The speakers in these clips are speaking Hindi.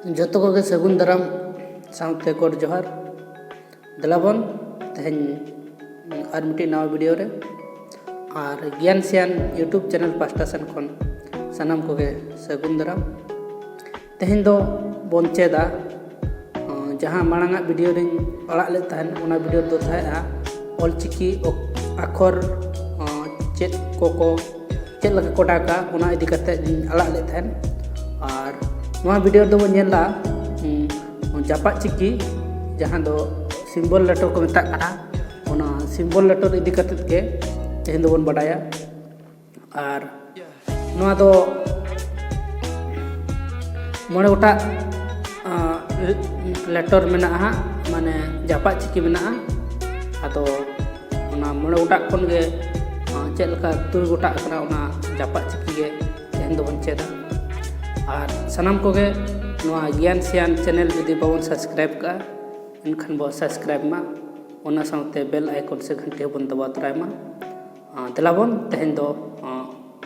जोतो को सगुन दाराम साउते कोड जोहार दलाबन तेहन और मिट्टी नवा वीडियो रे और ज्ञान सियान यूट्यूब चैनल पास्टा सन खन सानाम को सगुन दाराम तेहन दो बन चेदा जहाँ मांगा वीडियो रे अड़ा ले तहन ओना वीडियो दो था ऑलचिकी अखर चेत को चेत लगा कोडाका ओना इदी कते अड़ा ले तहन और नवा वीडियो दो नेला जापा चिकी जहाँ दो सिंबल लेटर को मेता कना ओना सिंबल लेटर इदी कते के तेहन दो बन बडाया और नवा दो मोड़े गोटा लेटर मेना माने जापा चिकी मेना आदो ओना मोड़े गोटा खन गे चेद लका तुर गोटा कना ओना जापा चिकी गे तेहन दो बन चेदा और सानाम को ज्ञान सियान चैनल जुदी बाबन सब्सक्राइब का इनखान बो सब्सक्राइब मा ओना साउते बेल आइकन से घंटे बन दबा तराय मा दलाबन तेहन दो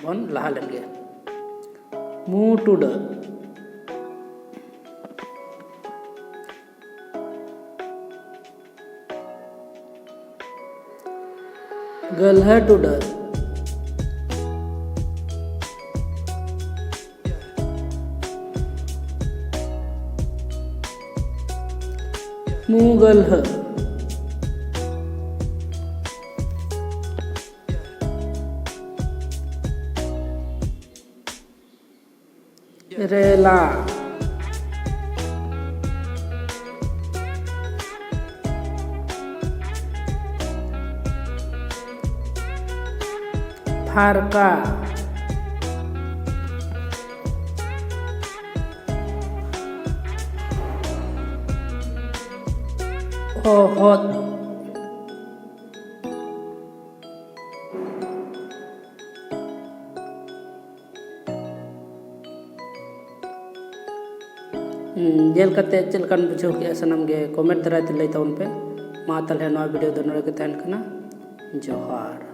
बन लहा लेन गे मु टुड गलह टुड मुगल रेला फारका ओहत जेल कते चलकान बुझाव के सनम गे कमेंट दराते लई तवन पे मा तले नवा वीडियो दो नरे के तहन कना जोहार।